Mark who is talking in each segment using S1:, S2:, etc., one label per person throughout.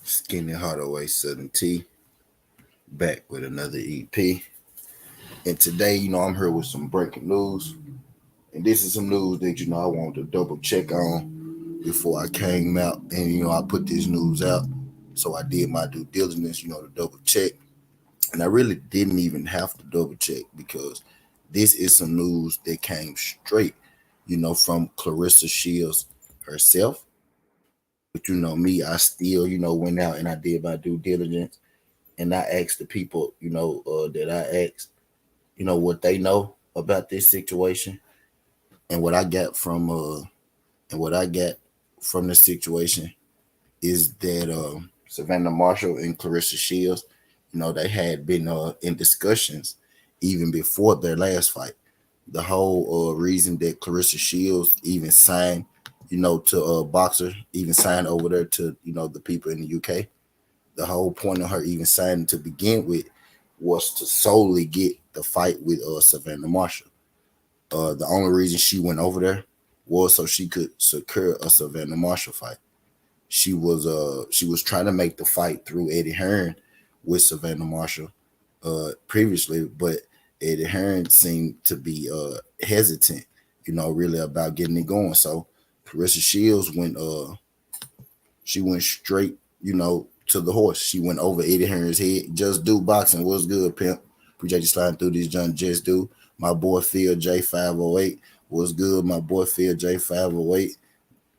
S1: Skinny Hardaway Southern T back with another EP. And today, I'm here with some breaking news. And this is some news that, I wanted to double check on before I came out. And, I put this news out. So I did my due diligence, to double check. And I really didn't even have to double check because this is some news that came straight, from Clarissa Shields herself. But me, I still, went out and I did my due diligence and I asked the people, that I asked, what they know about this situation, and what I got from the situation is that Savanna Marshall and Clarissa Shields, they had been in discussions even before their last fight. The whole reason that Clarissa Shields even signed, to Boxer, even signed over there to, the people in the UK. The whole point of her even signing to begin with was to solely get the fight with Savanna Marshall. The only reason she went over there was so she could secure a Savanna Marshall fight. She was trying to make the fight through Eddie Hearn with Savanna Marshall previously, but Eddie Hearn seemed to be hesitant, really about getting it going. So Clarissa Shields she went straight, to the horse. She went over Eddie Hearn's head. Just Do Boxing. What's good, pimp? Appreciate you sliding through this, John. Just Do. My boy Phil J508. What's good, my boy Phil J508?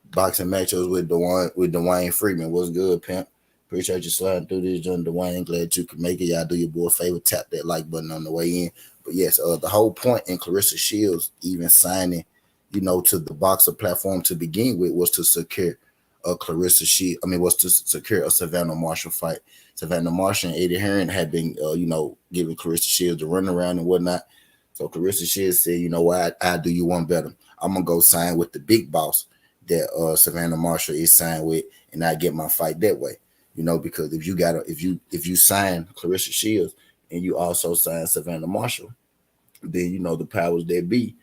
S1: Boxing matchups with Dwayne Freeman. What's good, pimp? Appreciate you sliding through this, John Dwayne. Glad you could make it. Y'all do your boy a favor. Tap that like button on the way in. But yes, the whole point in Clarissa Shields even signing, to the Boxer platform to begin with was to secure was to secure a Savanna Marshall fight. Savanna Marshall and Eddie Hearn had been, giving Clarissa Shields a run around and whatnot. So Clarissa Shields said, what, I do you one better. I'm gonna go sign with the big boss that Savanna Marshall is signed with, and I get my fight that way. Because if you sign Clarissa Shields and you also sign Savanna Marshall, then the powers that be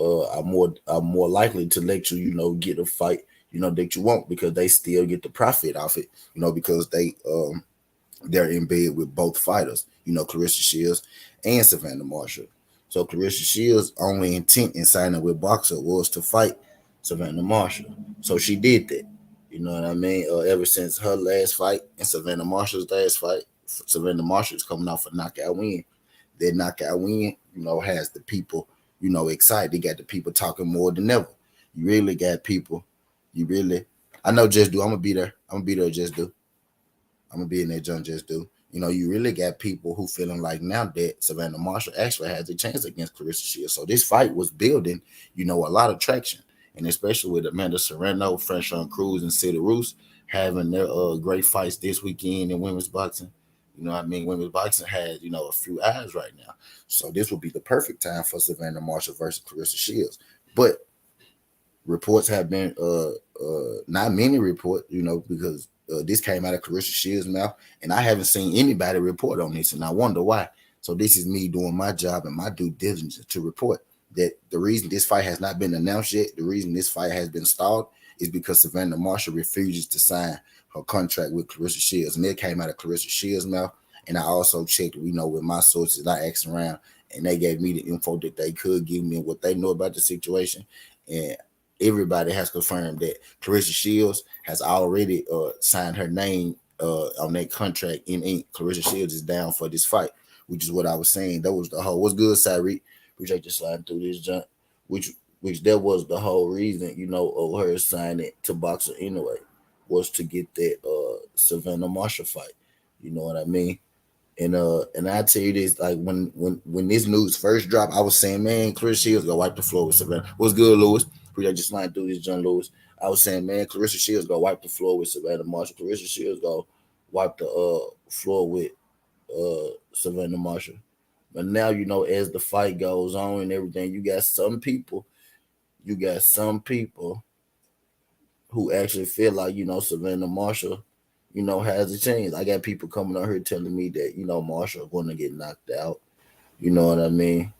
S1: are more likely to let you get a fight that you want, because they still get the profit off it, because they're in bed with both fighters, Clarissa Shields and Savanna Marshall. So Clarissa Shields' only intent in signing with Boxer was to fight Savanna Marshall. So she did that. You know what I mean? Ever since her last fight and Savanna Marshall's last fight, Savanna Marshall is coming off a knockout win. That knockout win, has the people, excited. They got the people talking more than ever. You really got people. I know Just Do. I'm gonna be there. Just Do. I'm gonna be in that junk. Just Do. You really got people who feeling like now that Savanna Marshall actually has a chance against Clarissa Shields. So this fight was building, a lot of traction, and especially with Amanda Serrano, Franchon Cruz, and Cedar Roos having their great fights this weekend in women's boxing. Women's boxing has, a few eyes right now. So this would be the perfect time for Savanna Marshall versus Clarissa Shields. But reports have been not many reports, because this came out of Clarissa Shields' mouth, and I haven't seen anybody report on this, and I wonder why. So this is me doing my job and my due diligence to report that the reason this fight has not been announced yet, the reason this fight has been stalled, is because Savanna Marshall refuses to sign her contract with Clarissa Shields, and it came out of Clarissa Shields' mouth. And I also checked, with my sources. I asked around, and they gave me the info that they could give me and what they know about the situation. And everybody has confirmed that Clarissa Shields has already signed her name on that contract in ink. Clarissa Shields is down for this fight, which is what I was saying. That was the whole. What's good, Syreek? Appreciate you sliding through this junk. Which that was the whole reason, of her signing to Boxer anyway, was to get that Savanna Marshall fight. You know what I mean? And I tell you this, like when this news first dropped, I was saying, man, Clarissa Shields gonna wipe the floor with Savanna. What's good, Lewis? I just sliding through this, John Lewis. I was saying, man, Clarissa Shields gonna wipe the floor with Savanna Marshall. Clarissa Shields gonna wipe the floor with Savanna Marshall. But now, as the fight goes on and everything, you got some people who actually feel like, Savanna Marshall, has a chance. I got people coming out here telling me that, Marshall going to get knocked out. You know what I mean?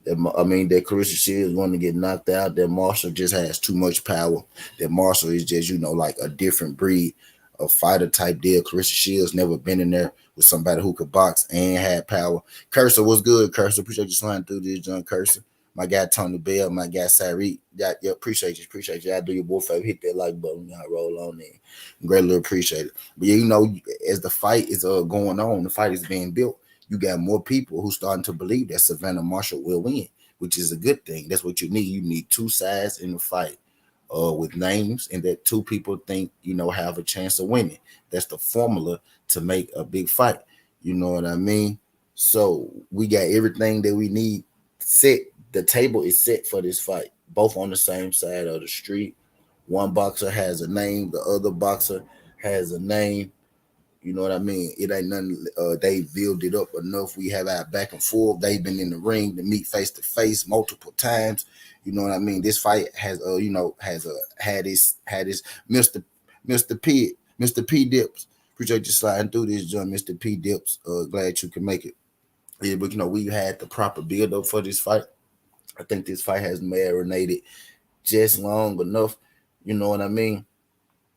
S1: That Clarissa Shields going to get knocked out. That Marshall just has too much power. That Marshall is just, like a different breed. a fighter type deal. Clarissa Shields never been in there with somebody who could box and had power. Cursor was good. Cursor, appreciate you sliding through this, John Cursor. My guy Tony Bell, my guy Syreet. Yeah, appreciate you. I do your boy favor, hit that like button, y'all roll on in. Greatly appreciate it. But yeah, as the fight is going on, the fight is being built. You got more people who starting to believe that Savanna Marshall will win, which is a good thing. That's what you need. You need two sides in the fight with names, and that two people think, have a chance of winning. That's the formula to make a big fight. You know what I mean? So we got everything that we need set. The table is set for this fight, both on the same side of the street. One boxer has a name, the other boxer has a name. You know what I mean? It ain't nothing. They build it up enough. We have our back and forth. They've been in the ring to meet face to face multiple times. You know what I mean? This fight has, had his Mr. P Dips. Appreciate you sliding through this, John, Mr. P Dips. Glad you can make it. Yeah, but we had the proper build up for this fight. I think this fight has marinated just long enough. You know what I mean?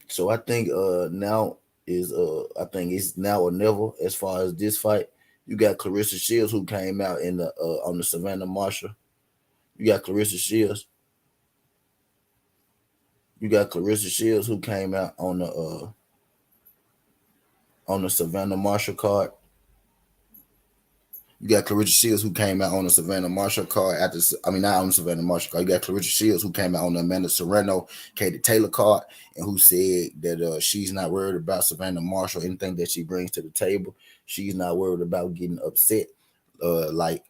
S1: So I think now I think it's now or never as far as this fight. You got Clarissa Shields who came out in the on the Savanna Marshall. You got Clarissa Shields. You got Clarissa Shields who came out on the Savanna Marshall card. You got Clarissa Shields who came out on the Savanna Marshall card not on the Savanna Marshall card. You got Clarissa Shields who came out on the Amanda Serrano, Katie Taylor card, and who said that she's not worried about Savanna Marshall, anything that she brings to the table. She's not worried about getting upset like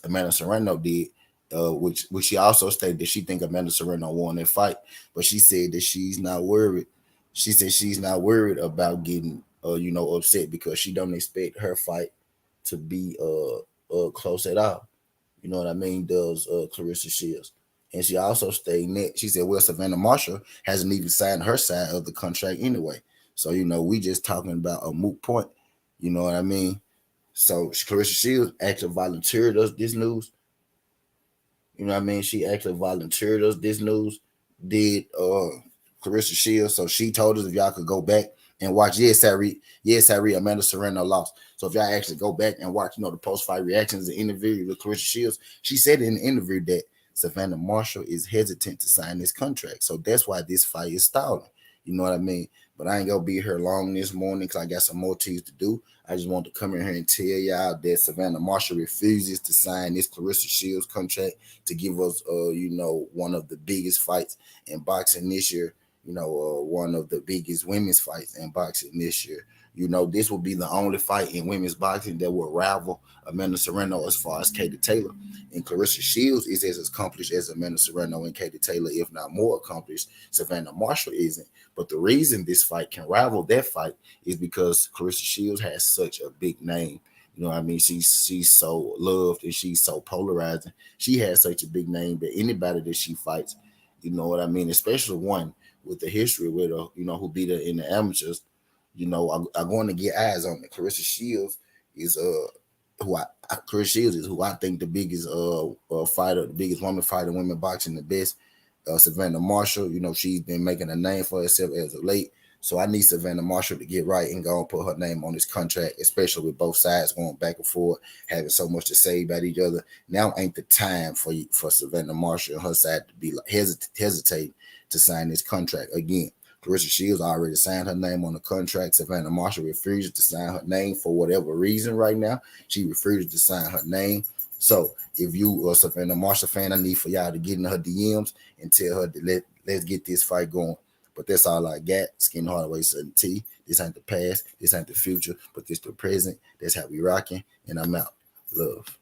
S1: Amanda Serrano did, which she also stated that she think Amanda Serrano won that fight, but she said that she's not worried. She said she's not worried about getting upset because she don't expect her fight to be close at all. You know what I mean? Does Clarissa Shields. And she also stated that she said, well, Savanna Marshall hasn't even signed her side of the contract anyway. So, we just talking about a moot point. You know what I mean? So Clarissa Shields actually volunteered us this news. You know what I mean? She actually volunteered us this news. Did Clarissa Shields. So she told us if y'all could go back and watch. Yes, Harry, Amanda Serrano lost. So if y'all actually go back and watch, the post-fight reactions and interview with Clarissa Shields, she said in the interview that Savanna Marshall is hesitant to sign this contract. So that's why this fight is stalling. You know what I mean? But I ain't gonna be here long this morning because I got some more teas to do. I just want to come in here and tell y'all that Savanna Marshall refuses to sign this Clarissa Shields contract to give us, one of the biggest fights in boxing this year. One of the biggest women's fights in boxing this year. This will be the only fight in women's boxing that will rival Amanda Serrano as far as Katie Taylor. And Clarissa Shields is as accomplished as Amanda Serrano and Katie Taylor, if not more accomplished. Savannah Marshall isn't. But the reason this fight can rival that fight is because Clarissa Shields has such a big name. You know what I mean? She's so loved and she's so polarizing. She has such a big name that anybody that she fights, you know what I mean, especially one with the history with her, who beat her in the amateurs, I'm going to get eyes on it. Clarissa Shields is Clarissa Shields is who I think the biggest fighter, the biggest woman fighter, women boxing, the best. Savanna Marshall, she's been making a name for herself as of late. So I need Savanna Marshall to get right and go and put her name on this contract, especially with both sides going back and forth, having so much to say about each other. Now ain't the time for Savanna Marshall and her side to be like hesitate to sign this contract again. Clarissa Shields already signed her name on the contract. Savanna Marshall refuses to sign her name for whatever reason right now. She refuses to sign her name. So if you are a Savanna Marshall fan, I need for y'all to get in her DMs and tell her to let's get this fight going. But that's all I got. Skin Hardaway T. This ain't the past. This ain't the future. But this the present. That's how we rocking. And I'm out. Love.